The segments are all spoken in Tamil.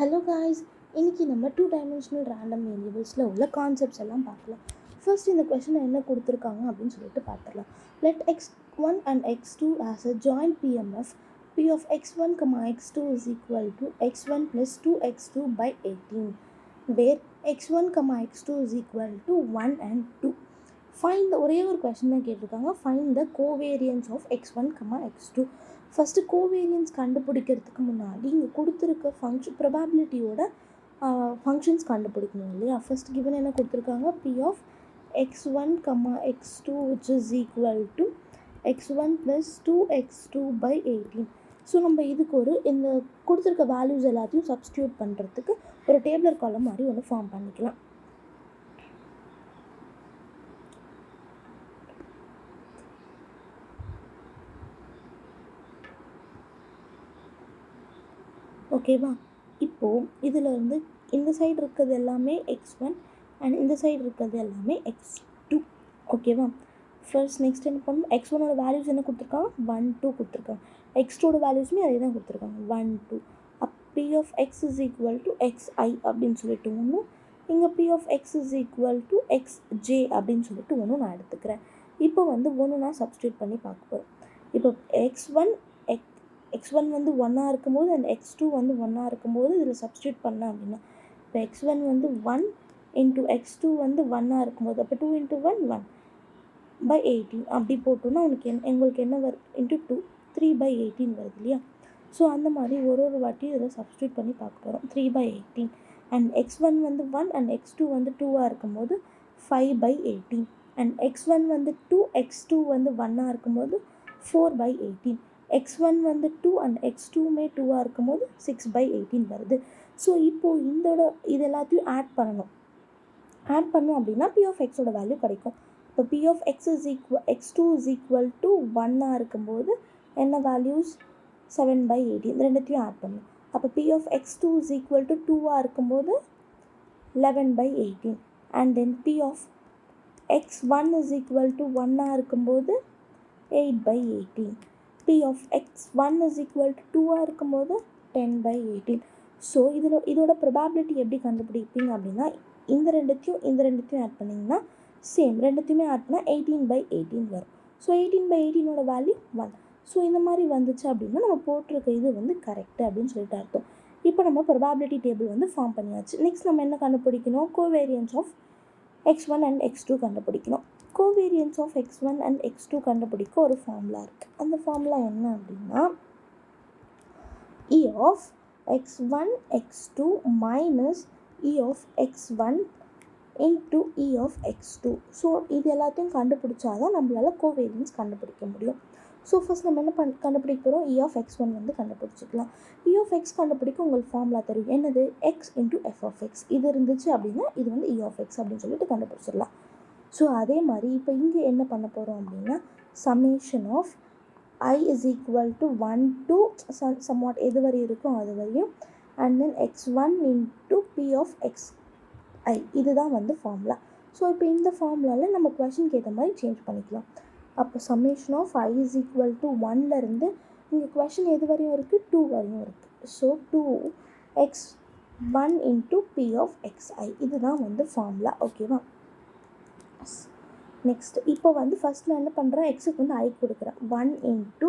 ஹலோ காய்ஸ், இன்றைக்கி நம்ம 2 டைமென்ஷனல் ரேண்டம் வேரியபிள்ஸில் உள்ள கான்செப்ட்ஸ் எல்லாம் பார்க்கலாம். ஃபர்ஸ்ட் இந்த கொஷனில் என்ன கொடுத்துருக்காங்க அப்படின்னு சொல்லிட்டு பார்த்துடலாம். Let x1 and x2 as a joint PMF P of x1, x2 is equal to x1 plus 2x2 by 18 where x1, x2 is equal to 1 and 2. Find ஒரே ஒரு கொஷின் தான் கேட்டிருக்காங்க. Find the covariance of x1, x2. First covariance கண்டுபிடிக்கிறதுக்கு முன்னாடி இங்கே கொடுத்துருக்க ப்ரொபாபிலிட்டியோட ஃபங்க்ஷன்ஸ் கண்டுபிடிக்கணும் இல்லையா. ஃபஸ்ட் கிவன் என்ன கொடுத்துருக்காங்க, P of x1, x2 which is equal to x1 plus 2x2 by 18. So நம்ம இதுக்கு இந்த கொடுத்துருக்க வேல்யூஸ் எல்லாத்தையும் சப்ஸ்டியூட் பண்ணுறதுக்கு ஒரு டேபிளர் காலம் மாதிரி ஒன்று ஃபார்ம் பண்ணிக்கலாம். ஓகேவா, இப்போது இதில் இருந்து இந்த சைடு இருக்கிறது எல்லாமே x1 அண்ட் இந்த சைடு இருக்கிறது எல்லாமே x2. ஓகேவா, ஃபர்ஸ்ட் நெக்ஸ்ட் என்ன பண்ணணும், x1ஓட வேல்யூஸ் என்ன கொடுத்துருக்காங்க, 1 2 கொடுத்துருக்காங்க. x2ஓட வேல்யூஸுமே அதே தான் கொடுத்துருக்காங்க, 1 2. P of x is equal to xi அப்படின்னு சொல்லிட்டு ஒன்றும், இங்கே P of x is equal to xj அப்படின்னு சொல்லிட்டு ஒன்றும் நான் எடுத்துக்கிறேன். இப்போ ஒன்று நான் சப்ஸ்டியூட் பண்ணி பார்க்க போகிறேன். இப்போ x1 1 இருக்கும்போது அண்ட் x2 1 இருக்கும்போது இதில் சப்ஸ்டியூட் பண்ணேன் அப்படின்னா, இப்போ x1 1 இன்ட்டு x2 1 இருக்கும்போது அப்போ 2 × 1 1 by 18 அப்படி போட்டோன்னா உங்களுக்கு என்ன வருது, இன்ட்டு 2 3 by 18 வருது இல்லையா. ஸோ அந்த மாதிரி ஒரு வாட்டி இதில் சப்ஸ்டியூட் பண்ணி பார்க்க போகிறோம். 3 by 18 and x1 1 and x2 2 இருக்கும்போது 5 by 18 அண்ட் x1 2 x2 1 இருக்கும்போது 4 by 18. x1 2 அண்ட் x2மே 2 இருக்கும்போது 6 by 18 வருது. ஸோ இப்போது இது எல்லாத்தையும் ஆட் பண்ணணும் அப்படின்னா P of xோட வேல்யூ கிடைக்கும். இப்போ P of x2 is equal to 1 இருக்கும்போது என்ன வேல்யூஸ், 7 by 18. ரெண்டுத்தையும் ஆட் பண்ணணும். அப்போ P of x2 is equal to 2 இருக்கும்போது 11 by 18 and then P of x1 is equal to 1 இருக்கும்போது 8 by 18. P of x1 is equal to 2 இருக்கும்போது 10 by 18. ஸோ இதோட ப்ரொபாபிலிட்டி எப்படி கண்டுபிடிப்பீங்க அப்படின்னா, இந்த ரெண்டுத்தையும் ஆட் பண்ணிங்கன்னா சேம், ரெண்டுத்தையுமே ஆட் பண்ணால் 18 by 18 வரும். ஸோ 18 by 18ஓட வேல்யூ 1. ஸோ இந்த மாதிரி வந்துச்சு அப்படின்னா நம்ம போட்டிருக்க இது கரெக்டு அப்படின்னு சொல்லிட்டு அர்த்தம். இப்போ நம்ம ப்ரொபாபிலிட்டி டேபிள் ஃபார்ம் பண்ணியாச்சு. நெக்ஸ்ட் நம்ம என்ன கண்டுபிடிக்கணும், covariance of x1 and x2 கண்டுபிடிக்கணும். Covariance of x1 and x2 கண்டுபிடிக்க ஒரு ஃபார்முலா இருக்குது. அந்த ஃபார்முலா என்ன அப்படின்னா, E of x1 x2 minus E of x1 into E of x2. So இது எல்லாத்தையும் கண்டுபிடிச்சா தான் நம்மளால் கோவேரியன்ஸ் கண்டுபிடிக்க முடியும். ஸோ ஃபஸ்ட் நம்ம என்ன கண்டுபிடிக்க போகிறோம், E of x1 கண்டுபிடிச்சிக்கலாம். E of x கண்டுபிடிக்க உங்களுக்கு ஃபார்முலா தெரியும், என்னது, x into f of x. இது இருந்துச்சு அப்படின்னா இது E of x அப்படின்னு சொல்லிட்டு கண்டுபிடிச்சிடலாம். ஸோ அதே மாதிரி இப்போ இங்கே என்ன பண்ண போகிறோம் அப்படின்னா, summation of I is equal to 1 to somewhat எது வரை இருக்கும் அது வரையும் and then x1 into P of xi. இதுதான் ஃபார்முலா. ஸோ இப்போ இந்த ஃபார்முலாவில் நம்ம கொஷனுக்கு ஏற்ற மாதிரி சேஞ்ச் பண்ணிக்கலாம். அப்போ summation of I is equal to 1லேருந்து இங்கே கொஷன் எது வரையும் இருக்குது, 2 வரையும் இருக்குது. So 2x1 into P of xi இதுதான் ஃபார்முலா. ஓகேவா, நெக்ஸ்ட் இப்போ ஃபஸ்ட் நான் என்ன பண்ணுறேன், எக்ஸுக்கு I கொடுக்குறேன் 1 into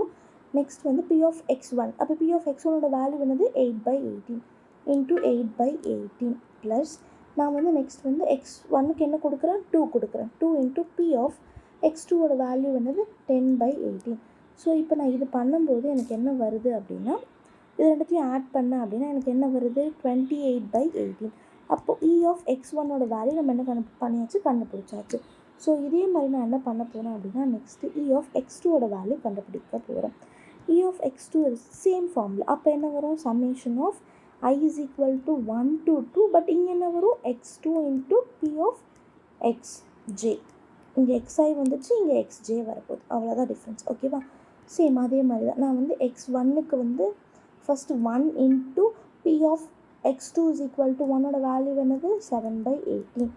next P of x1. அப்போ P of x1ஓட value 8 by 18 into 8 by 18 plus நான் நெக்ஸ்ட் x1க்கு என்ன கொடுக்குறேன், 2 கொடுக்குறேன். 2 இன்ட்டு P of x2ஓட வேல்யூ 10 by 18. ஸோ இப்போ நான் இது பண்ணும்போது எனக்கு என்ன வருது அப்படின்னா, இது ரெண்டுத்தையும் ஆட் பண்ணேன் அப்படின்னா எனக்கு என்ன வருது, 28 by 18. அப்போது E of x1ஓட வேல்யூ நம்ம என்ன கண்டுபிடிச்சாச்சு. ஸோ இதே மாதிரி நான் என்ன பண்ண போகிறேன் அப்படின்னா, நெக்ஸ்ட்டு E of x2ஓட வேல்யூ கண்டுபிடிக்க போகிறேன். E of x2 same formula. அப்போ என்ன வரும், summation of I is equal to 1 to 2. But இங்கே என்ன வரும், x2 into P of xj. இங்கே xi வந்துச்சு, இங்கே xj வரப்போகுது, அவ்வளோதான் டிஃப்ரென்ஸ். ஓகேவா, சேம் அதே மாதிரி தான் நான் x1க்கு first 1 into P of x2 is equal to 1ஓட வேல்யூ 7 by 18.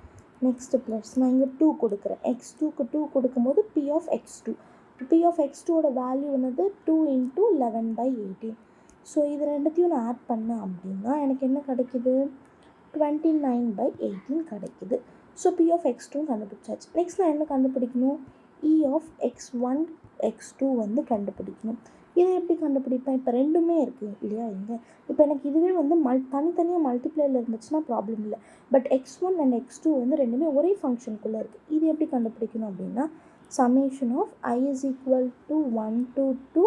நெக்ஸ்ட்டு ப்ளஸ் நான் இங்கே 2 கொடுக்குறேன். x2க்கு 2 கொடுக்கும்போது P of x2. P of x2ஓட வேல்யூ 2 இன்ட்டு 11 by 18. ஸோ இது ரெண்டுத்தையும் நான் ஆட் பண்ணேன் அப்படின்னா எனக்கு என்ன கிடைக்குது, 29/18 கிடைக்குது. ஸோ P of x2 கண்டுபிடிச்சாச்சு. நெக்ஸ்ட் நான் என்ன கண்டுபிடிக்கணும், E of x1 x2 வந்து கண்டுபிடிக்கணும். இதை எப்படி கண்டுபிடிப்பேன், இப்போ ரெண்டுமே இருக்குது இல்லையா இங்கே. இப்போ எனக்கு இதுவே வந்து தனித்தனியாக மல்டிப்ளேயில் இருந்துச்சுன்னா ப்ராப்ளம் இல்லை. பட் x1 அண்ட் x2 வந்து ரெண்டுமே ஒரே ஃபங்க்ஷனுக்குள்ளே இருக்குது. இது எப்படி கண்டுபிடிக்கணும் அப்படின்னா, summation of I is equal to 1 to 2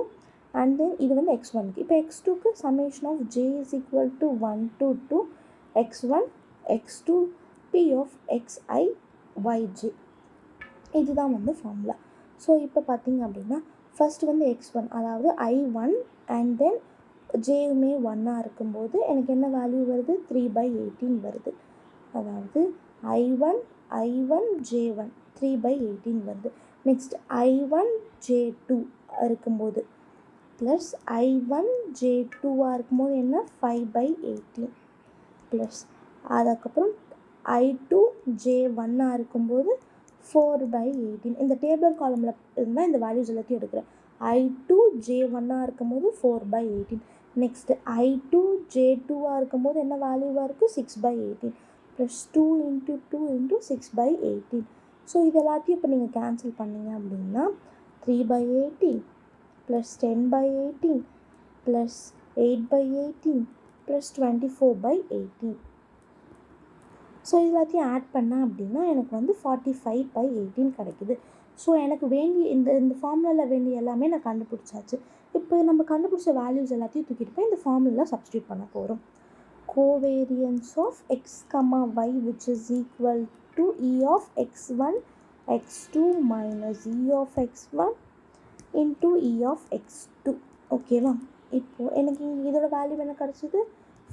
and then இது வந்து x1க்கு. இப்போ x2க்கு summation of j is equal to 1 to 2 x1 x2 P of xi yj. இதுதான் வந்து ஃபார்முலா. ஸோ இப்போ பார்த்தீங்க அப்படின்னா ஃபஸ்ட் வந்து x1 அதாவது I1 அண்ட் தென் ஜேயுமே 1ஆக இருக்கும்போது எனக்கு என்ன வேல்யூ வருது, 3/18 வருது. அதாவது I1 J1 3/18 வருது. நெக்ஸ்ட் I1 J2 இருக்கும்போது ப்ளஸ் I1 J2ஆக இருக்கும்போது என்ன 5/18 ப்ளஸ் அதுக்கப்புறம் I2 J1ஆக இருக்கும்போது 4/18. இந்த டேபிள் காலமில் இருந்தால் இந்த வேல்யூஸ் எல்லாத்தையும் எடுக்கிறேன். I2 J1ஆக இருக்கும்போது 4/18. நெக்ஸ்ட்டு I2 J2ஆக இருக்கும்போது என்ன வேல்யூவாக இருக்குது, 6/18 ப்ளஸ் 2 × 2 × 6/18. ஸோ இது எல்லாத்தையும் இப்போ நீங்கள் கேன்சல் பண்ணிங்க அப்படின்னா 3/18 ப்ளஸ் 10/18 ப்ளஸ் 8/18 ப்ளஸ் 24/18. ஸோ எல்லாத்தையும் ஆட் பண்ணேன் அப்படின்னா எனக்கு வந்து 45/18 கிடைக்குது. ஸோ எனக்கு வேண்டிய இந்த ஃபார்முலாவில் வேண்டிய எல்லாமே நான் கண்டுபிடிச்சாச்சு. இப்போ நம்ம கண்டுபிடிச்ச வேல்யூஸ் எல்லாத்தையும் தூக்கிட்டு போய் இந்த ஃபார்முலாவில் சப்ஸ்டியூட் பண்ண போகிறோம். Covariance of x, y which is equal to E of x1 x2 minus E of x1 into E of x2. ஓகேவா, இப்போது எனக்கு இதோட வேல்யூ என்ன கிடச்சிது,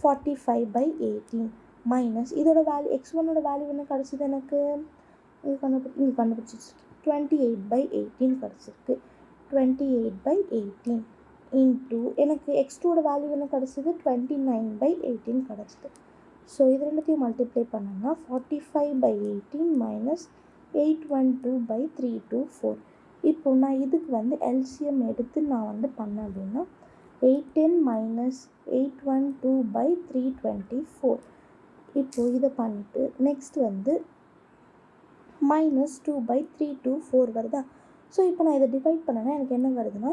45/18 மைனஸ் இதோட வேல்யூ x1ஓட வேல்யூ என்ன கிடச்சிது, எனக்கு இங்கே கண்டுபிடிச்சிச்சு 28/18 கிடச்சிருக்கு. 28/18 இன்ட்டு எனக்கு x2ஓட வேல்யூ என்ன கிடச்சிது, 29/18 கிடச்சிது. ஸோ இது ரெண்டுத்தையும் மல்டிப்ளை பண்ணோம்னா 45/18 மைனஸ் 812/324. இப்போ நான் இதுக்கு வந்து எல்சிஎம் எடுத்து நான் வந்து பண்ணேன் அப்படின்னா 810 மைனஸ் 812/324. இப்போது இதை பண்ணிவிட்டு நெக்ஸ்ட் வந்து மைனஸ் 2/324 வருதா. ஸோ இப்போ நான் இதை டிவைட் பண்ணேன்னா எனக்கு என்ன வருதுன்னா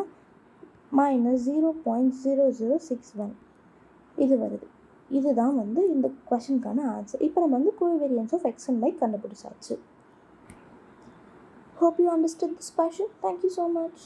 மைனஸ் 0.0061 இது வருது. இதுதான் வந்து இந்த கொஷனுக்கான ஆன்சர். இப்போ நம்ம வந்து covariance of x and y கண்டுபிடிச்சாச்சு. Hope you understood this question. Thank you so much.